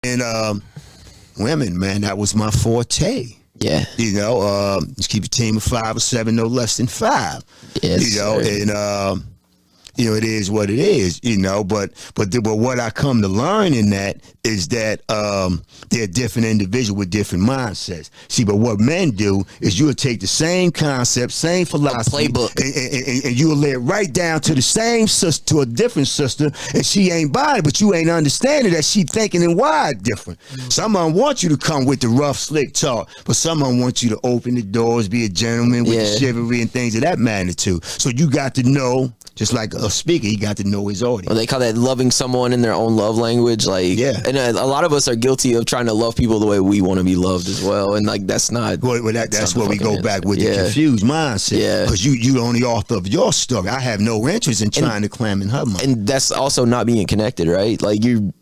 And women, man, that was my forte. Yeah. Just keep a team of 5 or 7, no less than 5. Yes, and it is what it is, but what I come to learn in that is that they're different individuals with different mindsets. See, but what men do is you'll take the same concept, same philosophy, playbook, and you'll lay it right down to the same sister, to a different sister, and she ain't buying it, but you ain't understanding that she thinking and wired different. Some of them want you to come with the rough, slick talk, but some of them want you to open the doors, be a gentleman with the chivalry and things of that magnitude. So you got to know, just like a speaker, he got to know his audience. Well, they call that loving someone in their own love language. And a lot of us are guilty of trying to love people the way we want to be loved as well. And that's not. Well, that's where we go back with the confused mindset. Yeah, because you the only author of your story. I have no interest in trying to climb in her mind. And that's also not being connected, right? Like you're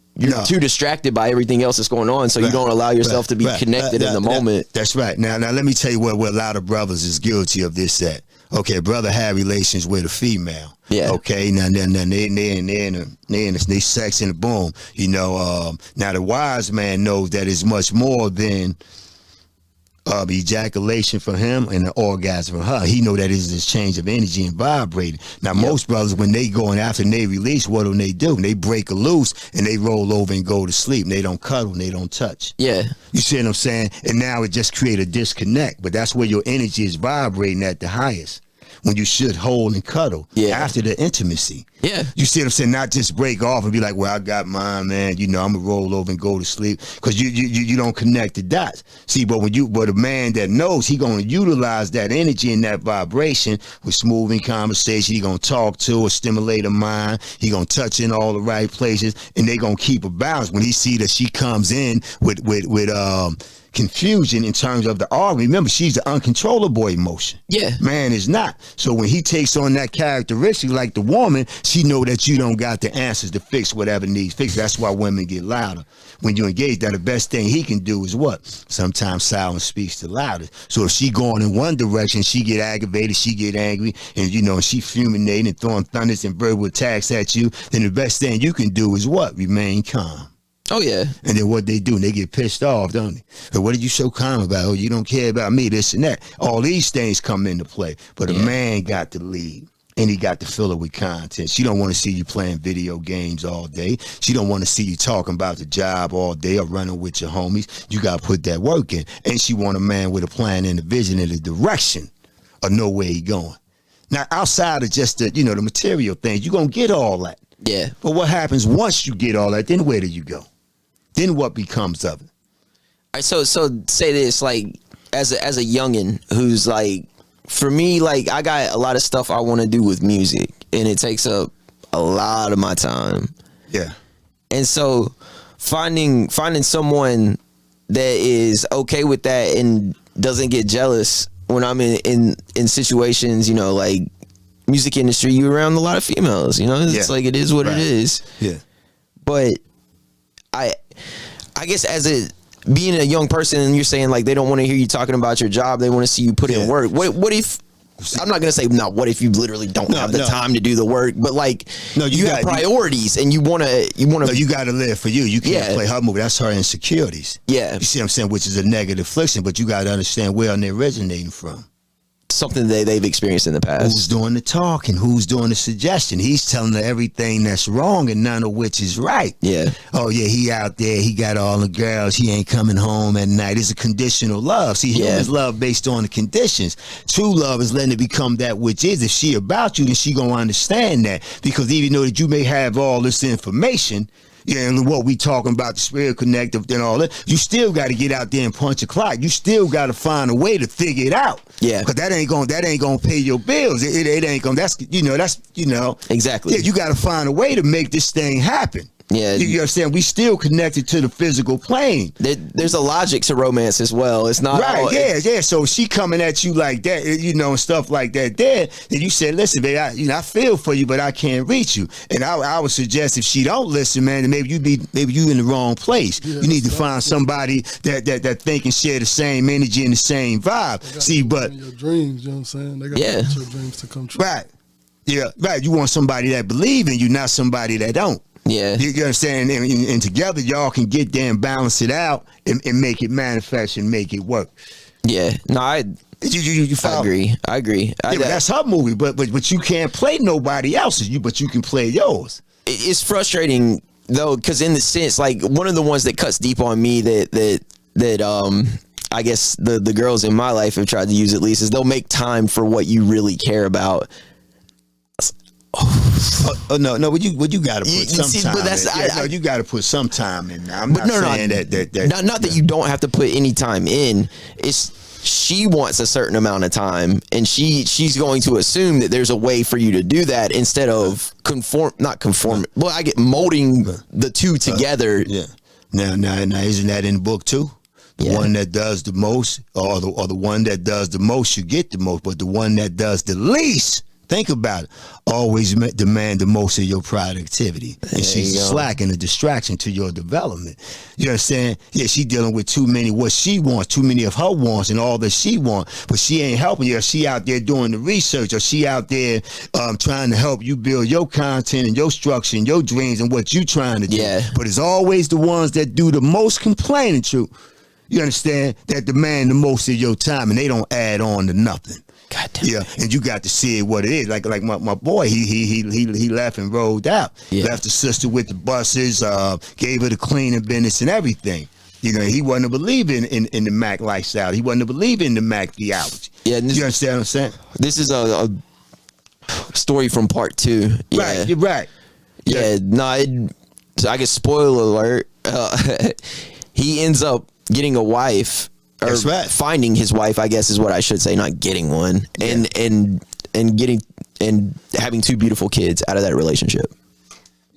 too distracted by everything else that's going on, so you don't allow yourself to be connected in the moment. That's right. Now let me tell you where a lot of brothers is guilty of this at. Okay, brother had relations with a female. Yeah. Okay. Now they sex and boom. Now the wise man knows that it's much more than ejaculation for him and an orgasm for her. He know that is this change of energy and vibrating. Now most brothers, when they going after and they release, what do? They break a loose and they roll over and go to sleep. And they don't cuddle and they don't touch. Yeah. You see what I'm saying? And now it just create a disconnect. But that's where your energy is vibrating at the highest. When you should hold and cuddle after the intimacy. Yeah. You see what I'm saying? Not just break off and be like, well, I got mine, man. I'm going to roll over and go to sleep. Because you don't connect the dots. See, but a man that knows, he going to utilize that energy and that vibration with smoothing conversation. He going to talk to or stimulate a mind. He going to touch in all the right places. And they going to keep a balance. When he see that she comes in with confusion in terms of the argument. Remember, she's the uncontrollable emotion. Yeah. Man is not. So when he takes on that characteristic like the woman, she know that you don't got the answers to fix whatever needs fixed. That's why women get louder. When you engage, that the best thing he can do is what? Sometimes silence speaks the loudest. So if she going in one direction, she get aggravated, she get angry, and she fulminating and throwing thunders and verbal attacks at you, then the best thing you can do is what? Remain calm. Oh, yeah. And then what they do, they get pissed off, don't they? But what are you so calm about? Oh, you don't care about me, this and that. All these things come into play. But a man got to lead, and he got to fill it with content. She don't want to see you playing video games all day. She don't want to see you talking about the job all day or running with your homies. You got to put that work in. And she want a man with a plan and a vision and a direction of know where he going. Now, outside of just the material things, you're going to get all that. Yeah. But what happens once you get all that, then where do you go? Then what becomes of it? All right, so say this, like, as a youngin' who's like, for me, like, I got a lot of stuff I want to do with music, and it takes up a lot of my time. Yeah. And so finding someone that is okay with that and doesn't get jealous when I'm in situations, like music industry, you're around a lot of females, it's like, it is what it is. Yeah. But I guess being a young person, and you're saying like they don't want to hear you talking about your job, they want to see you put in work. What if, I'm not gonna say no, what if you literally don't have the time to do the work, but like you have priorities and you wanna No, you gotta live for you. You can't play her movie. That's her insecurities. Yeah. You see what I'm saying? Which is a negative affliction, but you gotta understand where they're originating from. Something that they've experienced in the past. Who's doing the talking? Who's doing the suggestion? He's telling her everything that's wrong and none of which is right. Yeah. Oh, yeah, he out there. He got all the girls. He ain't coming home at night. It's a conditional love. See, humans love based on the conditions. True love is letting it become that which is. If she about you, then she gonna understand that. Because even though that you may have all this information, and what we talking about, the spirit connective and all that, you still got to get out there and punch a clock. You still got to find a way to figure it out. Yeah. Because that ain't gonna pay your bills. It ain't gonna. That's exactly. Yeah, you got to find a way to make this thing happen. Yeah, you understand? We still connected to the physical plane. There's a logic to romance as well. It's not right. Yeah. So she coming at you like that, and stuff like that. Then you said, "Listen, babe, I feel for you, but I can't reach you." And I would suggest if she don't listen, man, then maybe you in the wrong place. Yeah, you need to find somebody that think and share the same energy and the same vibe. See, but your dreams, you know what I'm saying? They got your dreams to come true. Right. Yeah. Right. You want somebody that believe in you, not somebody that don't. Yeah. You understand? And together y'all can get there and balance it out and make it manifest and make it work. Yeah. No, I follow? I agree. But that's her movie, but you can't play nobody else's. But you can play yours. It's frustrating though, because in the sense, like, one of the ones that cuts deep on me that I guess the girls in my life have tried to use, at least, is they'll make time for what you really care about. No, what you got to put some time. But that's in. You got to put some time in. I'm not saying that. Not that you don't have to put any time in. It's she wants a certain amount of time, and she's going to assume that there's a way for you to do that instead of Well, I get molding the two together. Yeah. Now, isn't that in the book too? The one that does the most, or the one that does the most, you get the most. But the one that does the least, think about it, always demand the most of your productivity. And she's slack and a distraction to your development. You understand? Yeah, she dealing with too many what she wants, too many of her wants and all that she wants, but she ain't helping you. She out there doing the research, or she out there trying to help you build your content and your structure and your dreams and what you trying to do. Yeah. But it's always the ones that do the most complaining, true. You understand? That demand the most of your time, and they don't add on to nothing. God damn. Yeah, and you got to see it what it is. Like my boy, he left and rolled out. Yeah. Left the sister with the buses, gave her the cleaning business and everything. You know, he wasn't a believer in the Mack lifestyle. He wasn't a believer in the Mack theology. Yeah, you understand what I'm saying? This is a story from part 2. Yeah. Right, you're right. Yeah, so I guess spoiler alert. He ends up getting a wife, or That's right. finding his wife, I guess is what I should say, not getting one, and getting and having 2 beautiful kids out of that relationship.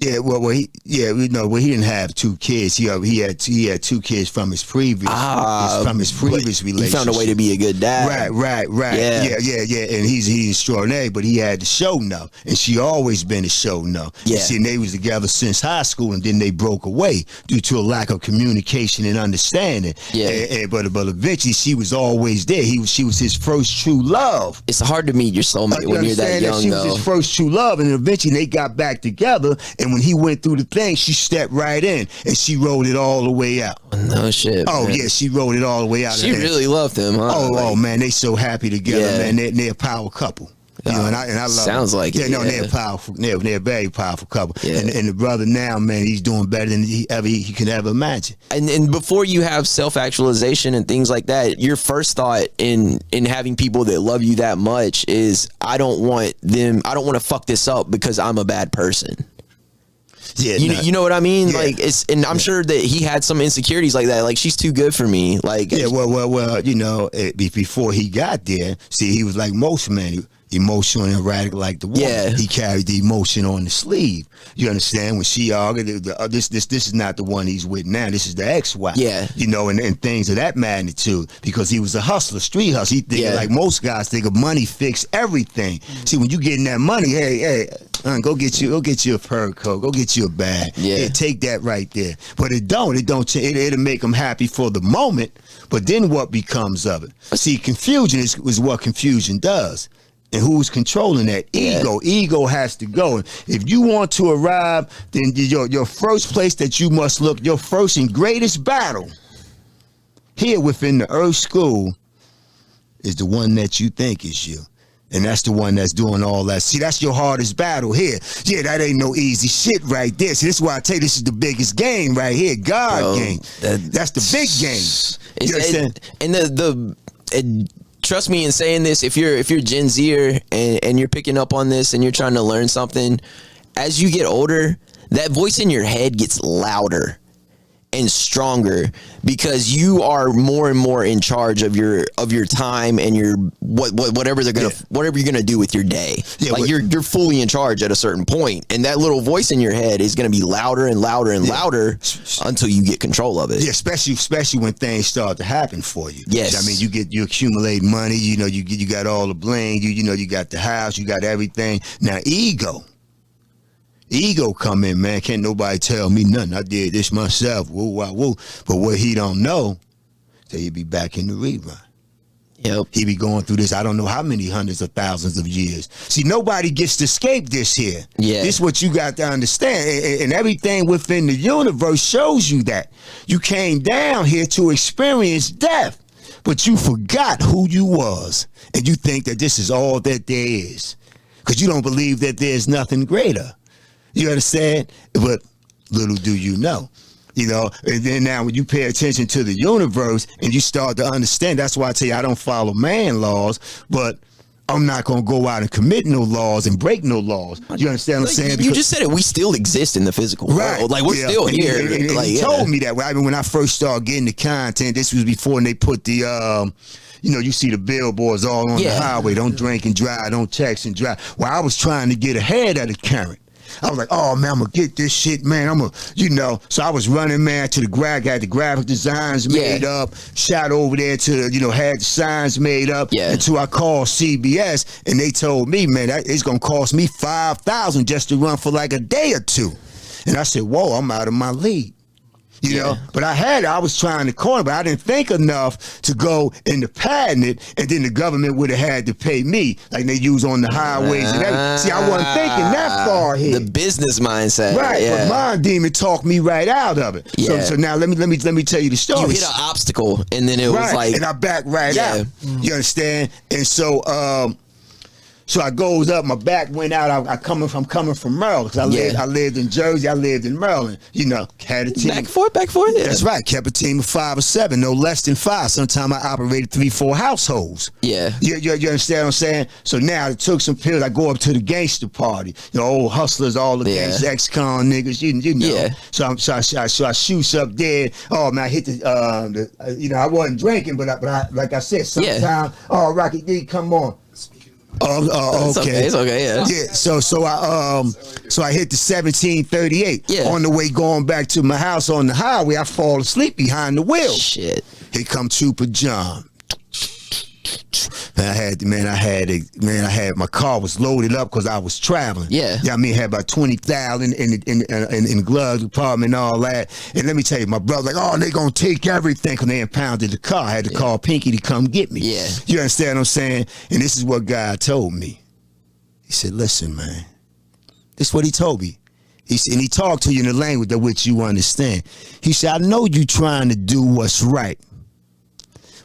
Yeah, he didn't have 2 kids. He had 2 kids from his previous relationship. He found a way to be a good dad. Right. Yeah. And he's extraordinary, but he had to show no, and she always been a show no. Yeah. See, and they was together since high school, and then they broke away due to a lack of communication and understanding. Yeah. But eventually she was always there. She was his first true love. It's hard to meet your soulmate when you're that young, she was his first true love, and eventually they got back together. And when he went through the thing, she stepped right in and she rolled it all the way out. No shit. Oh, man. Yeah, she rolled it all the way out. She really loved him, huh? Oh man, they so happy together, man. They're a powerful couple. You know, and I love sounds them. like it. No, they're powerful. They're a very powerful couple. Yeah. And the brother now, man, he's doing better than he could ever imagine. And before you have self-actualization and things like that, your first thought in having people that love you that much is, I don't want to fuck this up because I'm a bad person. Yeah, you know what I mean? Yeah. Like, and I'm sure that he had some insecurities like that. Like, she's too good for me. Like, yeah, well, you know, before he got there, see, he was like most men. Emotional and erratic like the woman. Yeah. He carried the emotion on the sleeve. You understand? When she argued, this is not the one he's with now. This is the ex-wife. Yeah. You know, and things of that magnitude, because he was a hustler, street hustler. He think, like most guys think of money fix everything. See, when you getting that money, hey, go get you a fur coat, go get you a bag. Yeah. Hey, take that right there. But it'll make them happy for the moment. But then what becomes of it? See, confusion is what confusion does. And who's controlling that? Ego. Yeah. Ego has to go. If you want to arrive, then your first place that you must look, your first and greatest battle here within the Earth School is the one that you think is you. And that's the one that's doing all that. See, that's your hardest battle here. Yeah, that ain't no easy shit right there. See, this is why I tell you, this is the biggest game right here. God game. That's the big game. You understand? And trust me in saying this, if you're Gen Zer and you're picking up on this and you're trying to learn something, as you get older, that voice in your head gets louder and stronger, because you are more and more in charge of your time and your whatever you're gonna do with your day. Yeah, like you're fully in charge at a certain point, and that little voice in your head is gonna be louder and louder and louder until you get control of it. Yeah, especially when things start to happen for you. Yes, I mean you accumulate money. You know, you got all the bling. You know you got the house. You got everything. Now Ego come in, man. Can't nobody tell me nothing. I did this myself. Woo, wah, woo. But what he don't know, that he'll be back in the rerun. Yep. He be going through this, I don't know how many hundreds of thousands of years. See, nobody gets to escape this here. Yeah. This is what you got to understand. And everything within the universe shows you that. You came down here to experience death, but you forgot who you was. And you think that this is all that there is. Because you don't believe that there's nothing greater. You understand? But little do you know. You know, and then now when you pay attention to the universe and you start to understand, that's why I tell you I don't follow man laws, but I'm not going to go out and commit no laws and break no laws. You understand what I'm saying? You just said it. We still exist in the physical world. Like, we're still here. And like, he told me that. I mean, when I first started getting the content, this was before they put the, you know, you see the billboards all on the highway. Don't drink and drive. Don't text and drive. Well, I was trying to get ahead of the current. I was like, oh, man, I'm going to get this shit, man. I'm going to, you know. So I was running, man, to the had the graphic designs made up, shot over there to, you know, had the signs made up until I called CBS, and they told me, man, that it's going to cost me $5,000 just to run for like a day or two. And I said, whoa, I'm out of my league. You know, but I was trying to corner, but I didn't think enough to go into patent it, and then the government would have had to pay me, like they use on the highways and everything. See, I wasn't thinking that far ahead. The business mindset, right? But Mind Demon talked me right out of it. Yeah. So now let me tell you the story. You hit an obstacle, and then it was like, and I backed right out. You understand? And so, so I goes up, my back went out. I'm coming from Maryland, because I lived in Jersey, I lived in Maryland. You know, had a team. Back forth. Yeah. That's right. Kept a team of 5 or 7, no less than 5. Sometimes I operated 3, 4 households. Yeah. You understand what I'm saying? So now I took some pills. I go up to the gangster party. You know, old hustlers, all the gangsters, ex-con niggas. You know. Yeah. So I shoots up there. Oh man, I hit the you know, I wasn't drinking, but I like I said, sometimes. Oh, Rocky D, come on. Okay. It's okay, yeah. So I hit the 1738. On the way going back to my house on the highway, I fall asleep behind the wheel. Shit. Here come Trooper John. I had my car was loaded up because I was traveling. Yeah, I mean, had about 20,000 in the glove department and all that. And let me tell you, my brother like, oh, they gonna take everything because they impounded the car. I had to call Pinky to come get me. Yeah, you understand what I'm saying? And this is what God told me. He said, listen, man, this is what he told me. He said, and he talked to you in the language of which you understand. He said, I know you trying to do what's right,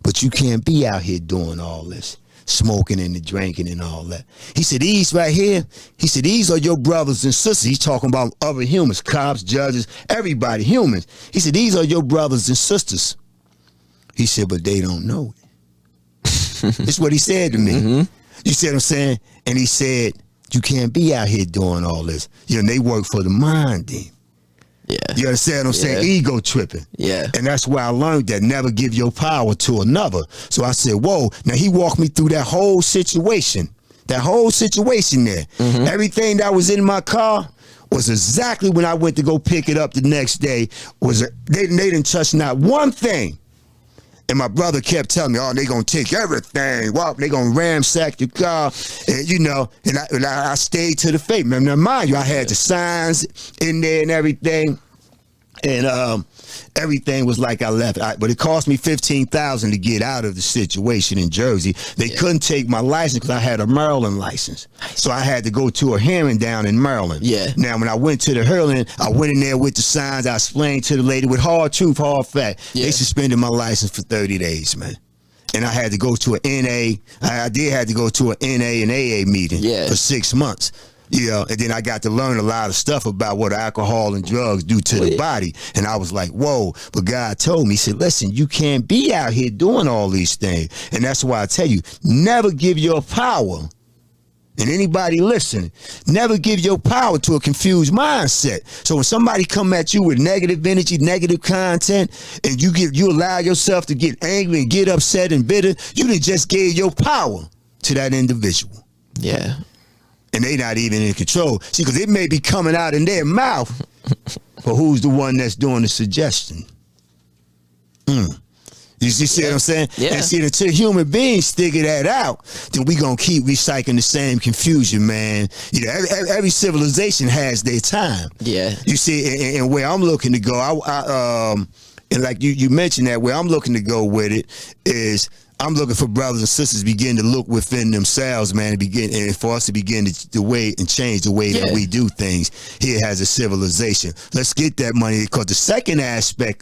but you can't be out here doing all this, smoking and the drinking and all that. He said, these right here, he said, these are your brothers and sisters. He's talking about other humans, cops, judges, everybody, humans. He said, these are your brothers and sisters. He said, but they don't know it. That's what he said to me. Mm-hmm. You see what I'm saying? And he said, you can't be out here doing all this. You know, they work for the mind demon. Yeah. You understand what I'm saying? Ego tripping. Yeah. And that's where I learned that never give your power to another. So I said, whoa. Now he walked me through that whole situation. That whole situation there. Mm-hmm. Everything that was in my car was exactly when I went to go pick it up the next day. They didn't touch not one thing. And my brother kept telling me, oh, they gonna take everything. Wow, they gonna ransack the car. And, you know, and I stayed to the fate. Now, mind you, I had the signs in there and everything. And everything was like I left. But it cost me $15,000 to get out of the situation in Jersey. They couldn't take my license because I had a Maryland license. So I had to go to a hearing down in Maryland. Yeah. Now, when I went to the hearing, I went in there with the signs. I explained to the lady with hard truth, hard fact. They suspended my license for 30 days, man. And I had to go to an NA. I did have to go to an NA and AA meeting for 6 months. You know, and then I got to learn a lot of stuff about what alcohol and drugs do to the body. And I was like, whoa. But God told me, he said, listen, you can't be out here doing all these things. And that's why I tell you, never give your power. And anybody listening, never give your power to a confused mindset. So when somebody come at you with negative energy, negative content, and you allow yourself to get angry and get upset and bitter, you done just gave your power to that individual. Yeah. And they not even in control. See, because it may be coming out in their mouth, but who's the one that's doing the suggestion? You see what I'm saying? Yeah. And see, until human beings figure that out, then we gonna keep recycling the same confusion, man. You know, every civilization has their time. Yeah. You see, and where I'm looking to go, and like you mentioned that, where I'm looking to go with it is, I'm looking for brothers and sisters begin to look within themselves, man, and for us to begin the way and change the way that we do things here as a civilization. Let's get that money, because the second aspect of